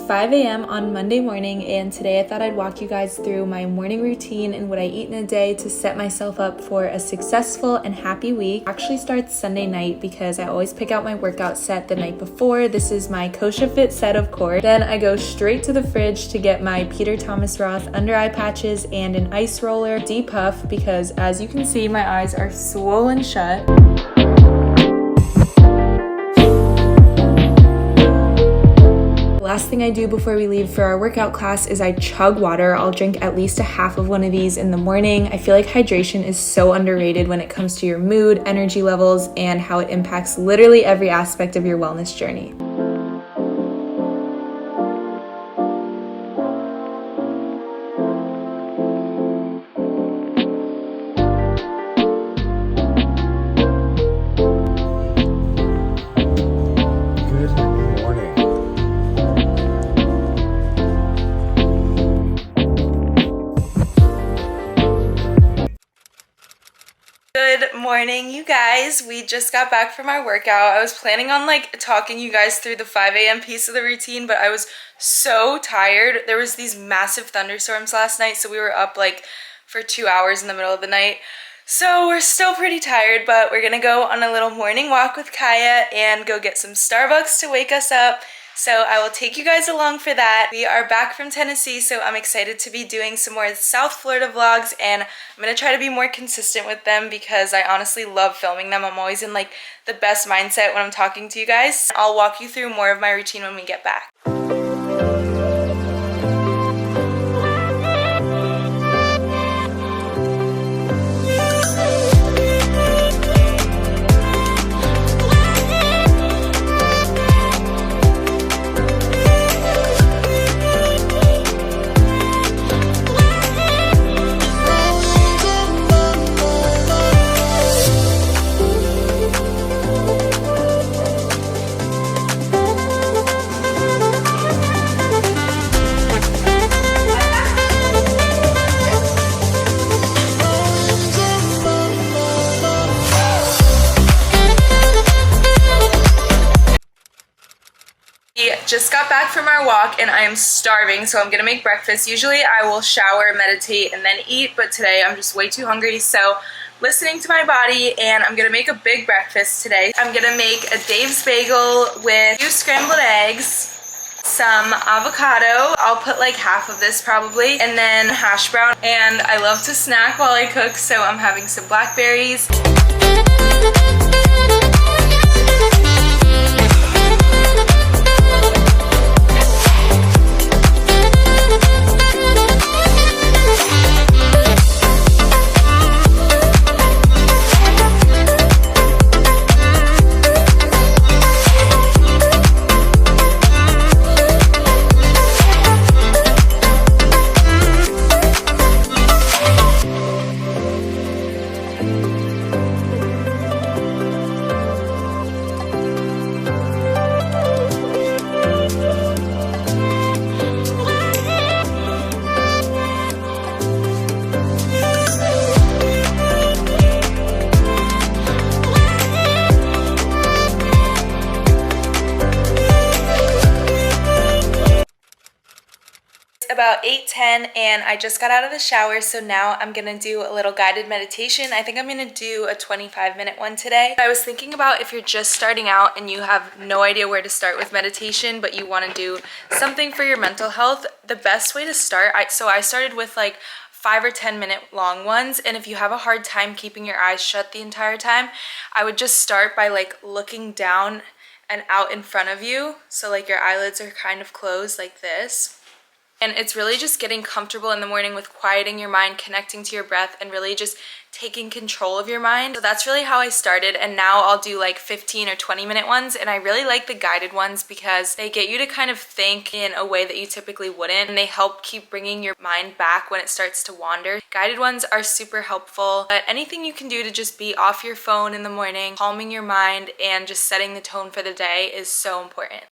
5 a.m. on Monday morning, and today I thought I'd walk you guys through my morning routine and what I eat in a day to set myself up for a successful and happy week. It actually starts Sunday night because I always pick out my workout set the night before. This is my Kosha Fit set, of course. Then I go straight to the fridge to get my Peter Thomas Roth under eye patches and an ice roller depuff because, as you can see, my eyes are swollen shut. Last thing I do before we leave for our workout class is I chug water. I'll drink at least a half of one of these in the morning. I feel like hydration is so underrated when it comes to your mood, energy levels, and how it impacts literally every aspect of your wellness journey. Good morning, you guys. We just got back from our workout. I was planning on talking you guys through the 5 a.m. piece of the routine, but I was so tired. There was these massive thunderstorms last night, so we were up for 2 hours in the middle of the night. So we're still pretty tired, but we're gonna go on a little morning walk with Kaya and go get some Starbucks to wake us up. So I will take you guys along for that. We are back from Tennessee, so I'm excited to be doing some more South Florida vlogs, and I'm gonna try to be more consistent with them because I honestly love filming them. I'm always in the best mindset when I'm talking to you guys. I'll walk you through more of my routine when we get back. Just got back from our walk and I am starving, so I'm gonna make breakfast. Usually I will shower, meditate, and then eat, but today I'm just way too hungry, so listening to my body, and I'm gonna make a big breakfast today. I'm gonna make a Dave's bagel with 2 scrambled eggs, some avocado, I'll put half of this probably, and then hash brown. And I love to snack while I cook, so I'm having some blackberries. About 8:10 and I just got out of the shower, so now I'm gonna do a little guided meditation. I think I'm gonna do a 25-minute one today. I was thinking about if you're just starting out and you have no idea where to start with meditation, but you want to do something for your mental health, the best way to start, so I started with 5 or 10 minute long ones, and if you have a hard time keeping your eyes shut the entire time, I would just start by looking down and out in front of you, so your eyelids are kind of closed like this. And it's really just getting comfortable in the morning with quieting your mind, connecting to your breath, and really just taking control of your mind. So that's really how I started, and now I'll do 15 or 20-minute ones, and I really like the guided ones because they get you to kind of think in a way that you typically wouldn't, and they help keep bringing your mind back when it starts to wander. Guided ones are super helpful, but anything you can do to just be off your phone in the morning, calming your mind, and just setting the tone for the day is so important.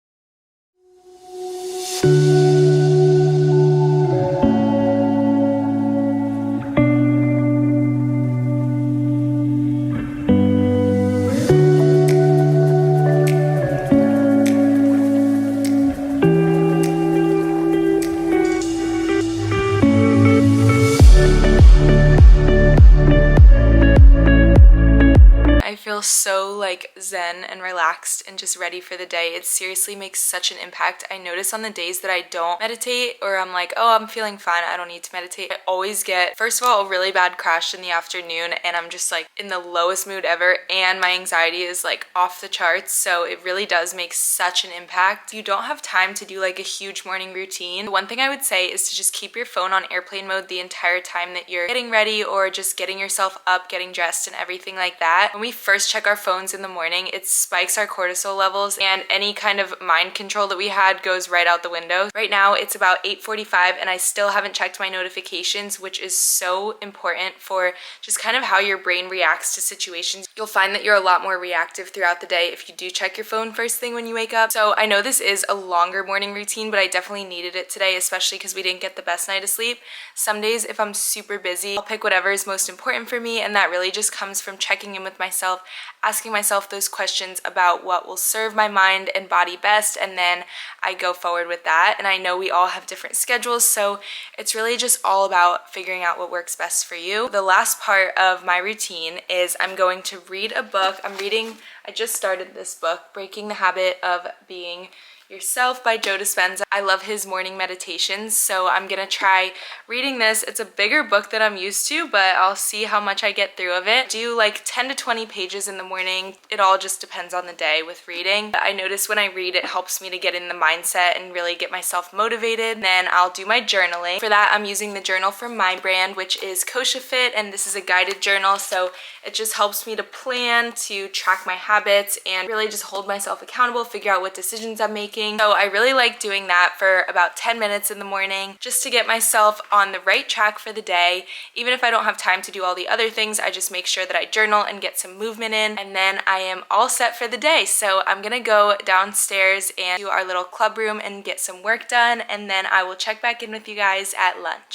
so like zen and relaxed and just ready for the day. It seriously makes such an impact. I notice on the days that I don't meditate, or I'm like, oh, I'm feeling fine, I don't need to meditate, I always get, first of all, a really bad crash in the afternoon, and I'm just like in the lowest mood ever, and my anxiety is like off the charts. So it really does make such an impact. You don't have time to do like a huge morning routine. The one thing I would say is to just keep your phone on airplane mode the entire time that you're getting ready or just getting yourself up, getting dressed and everything like that. When we first check our phones in the morning, it spikes our cortisol levels, and any kind of mind control that we had goes right out the window. Right now it's about 8:45 and I still haven't checked my notifications, which is so important for just kind of how your brain reacts to situations. You'll find that you're a lot more reactive throughout the day if you do check your phone first thing when you wake up. So I know this is a longer morning routine, but I definitely needed it today, especially because we didn't get the best night of sleep. Some days if I'm super busy, I'll pick whatever is most important for me, and that really just comes from checking in with myself, asking myself those questions about what will serve my mind and body best, and then I go forward with that. And I know we all have different schedules, so it's really just all about figuring out what works best for you. The last part of my routine is I'm going to read a book. I just started this book, Breaking the Habit of Being Yourself by Joe Dispenza. I love his morning meditations, so I'm gonna try reading this. It's a bigger book than I'm used to, but I'll see how much I get through of it. I do like 10 to 20 pages in the morning. It all just depends on the day with reading. I notice when I read, it helps me to get in the mindset and really get myself motivated. Then I'll do my journaling. For that, I'm using the journal from my brand, which is Kosha Fit, and this is a guided journal, so it just helps me to plan, to track my habits, and really just hold myself accountable, figure out what decisions I'm making. So I really like doing that for about 10 minutes in the morning just to get myself on the right track for the day. Even if I don't have time to do all the other things, I just make sure that I journal and get some movement in, and then I am all set for the day. So I'm gonna go downstairs and do our little club room and get some work done, and then I will check back in with you guys at lunch.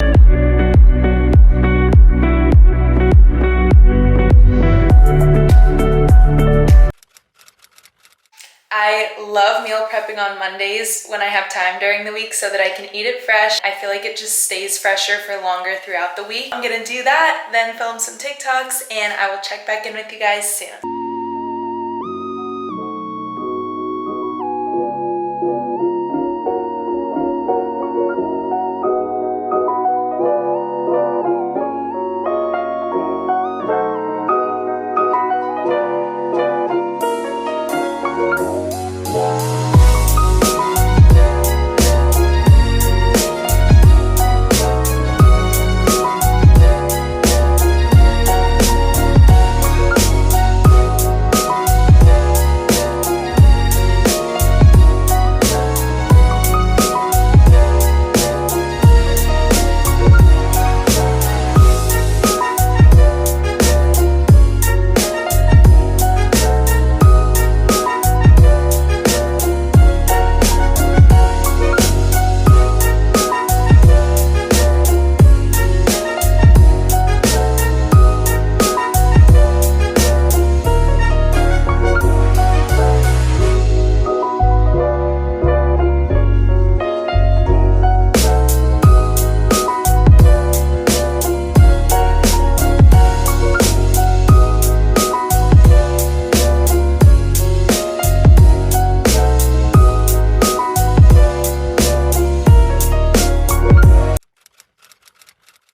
I love meal prepping on Mondays when I have time during the week so that I can eat it fresh. I feel like it just stays fresher for longer throughout the week. I'm gonna do that, then film some TikToks, and I will check back in with you guys soon.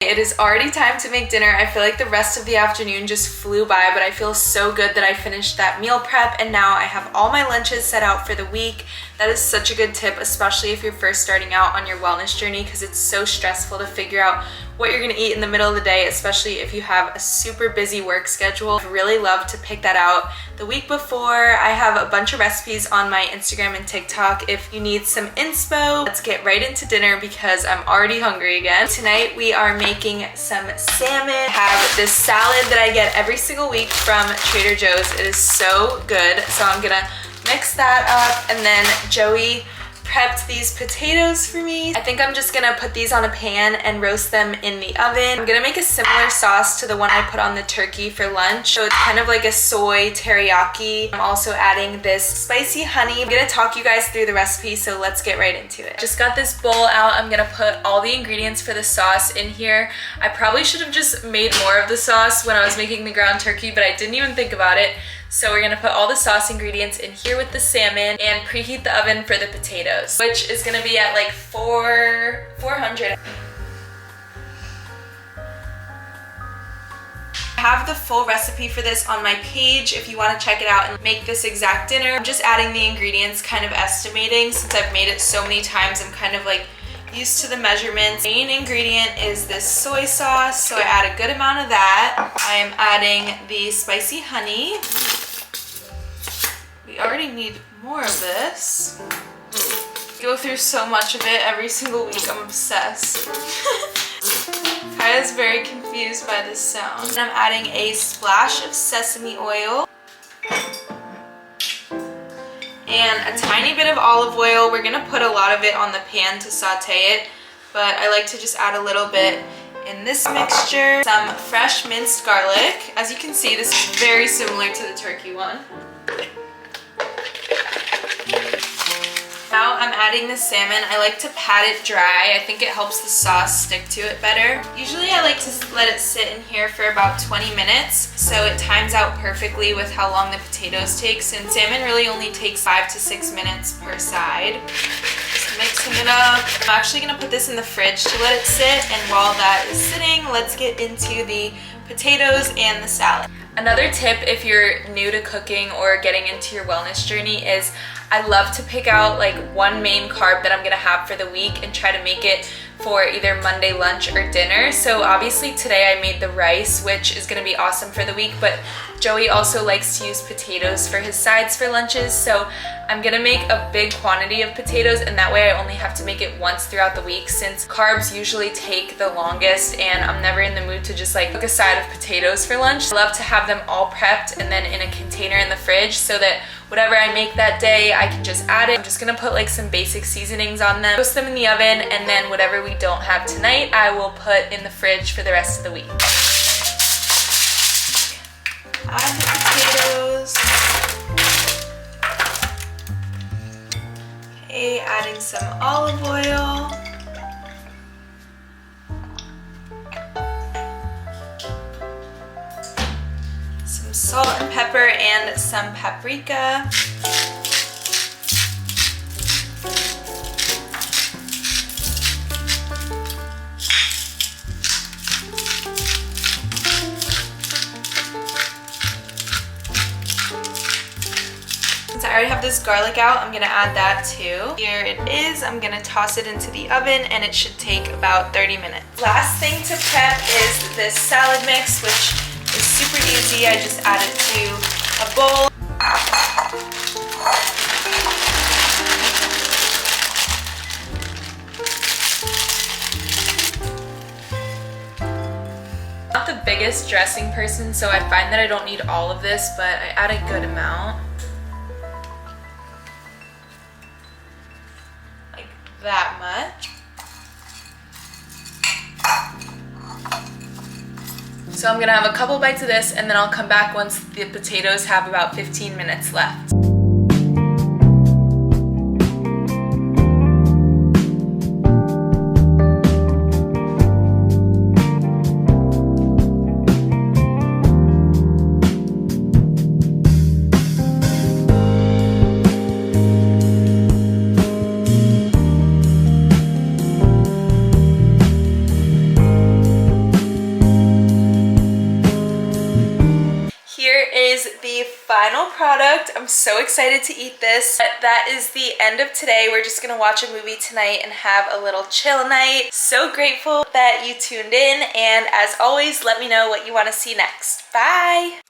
It is already time to make dinner. I feel like the rest of the afternoon just flew by, but I feel so good that I finished that meal prep, and now I have all my lunches set out for the week. That is such a good tip, especially if you're first starting out on your wellness journey, because it's so stressful to figure out what you're gonna eat in the middle of the day, especially if you have a super busy work schedule. I really love to pick that out the week before. I have a bunch of recipes on my Instagram and TikTok if you need some inspo. Let's get right into dinner because I'm already hungry again. Tonight we are making some salmon. I have this salad that I get every single week from Trader Joe's. It is so good. So I'm gonna mix that up, and then Joey prepped these potatoes for me. I think I'm just gonna put these on a pan and roast them in the oven. I'm gonna make a similar sauce to the one I put on the turkey for lunch. So it's kind of like a soy teriyaki. I'm also adding this spicy honey. I'm gonna talk you guys through the recipe, so let's get right into it. Just got this bowl out. I'm gonna put all the ingredients for the sauce in here. I probably should have just made more of the sauce when I was making the ground turkey, but I didn't even think about it. So we're gonna put all the sauce ingredients in here with the salmon and preheat the oven for the potatoes, which is gonna be at like 400. I have the full recipe for this on my page if you want to check it out and make this exact dinner. I'm just adding the ingredients, kind of estimating. Since I've made it so many times, I'm kind of like used to the measurements. Main ingredient is this soy sauce, so I add a good amount of that. I am adding the spicy honey. We already need more of this. Go through so much of it every single week. I'm obsessed. Kaya's very confused by this sound. And I'm adding a splash of sesame oil and a tiny bit of olive oil. We're gonna put a lot of it on the pan to saute it, but I like to just add a little bit in this mixture. Some fresh minced garlic. As you can see, this is very similar to the turkey one. Now I'm adding the salmon. I like to pat it dry. I think it helps the sauce stick to it better. Usually I like to let it sit in here for about 20 minutes, so it times out perfectly with how long the potatoes take, since salmon really only takes 5 to 6 minutes per side. Just mixing it up. I'm actually gonna put this in the fridge to let it sit, and while that is sitting, let's get into the potatoes and the salad. Another tip if you're new to cooking or getting into your wellness journey is I love to pick out like one main carb that I'm gonna have for the week and try to make it for either Monday lunch or dinner. So obviously today I made the rice, which is gonna be awesome for the week, but Joey also likes to use potatoes for his sides for lunches, so I'm gonna make a big quantity of potatoes, and that way I only have to make it once throughout the week, since carbs usually take the longest and I'm never in the mood to just like cook a side of potatoes for lunch. I love to have them all prepped and then in a container in the fridge so that whatever I make that day, I can just add it. I'm just gonna put like some basic seasonings on them, roast them in the oven, and then whatever we don't have tonight, I will put in the fridge for the rest of the week. Add the potatoes. Okay, adding some olive oil. Some salt and pepper and some paprika. Since I already have this garlic out, I'm gonna add that too. Here it is. I'm gonna toss it into the oven and it should take about 30 minutes. Last thing to prep is this salad mix, which is super easy. I just add it to a bowl. Not the biggest dressing person, so I find that I don't need all of this, but I add a good amount. Like that much. So I'm gonna have a couple bites of this and then I'll come back once the potatoes have about 15 minutes left. Final product. I'm so excited to eat this. But that is the end of today. We're just gonna watch a movie tonight and have a little chill night. So grateful that you tuned in, and as always, let me know what you want to see next. Bye!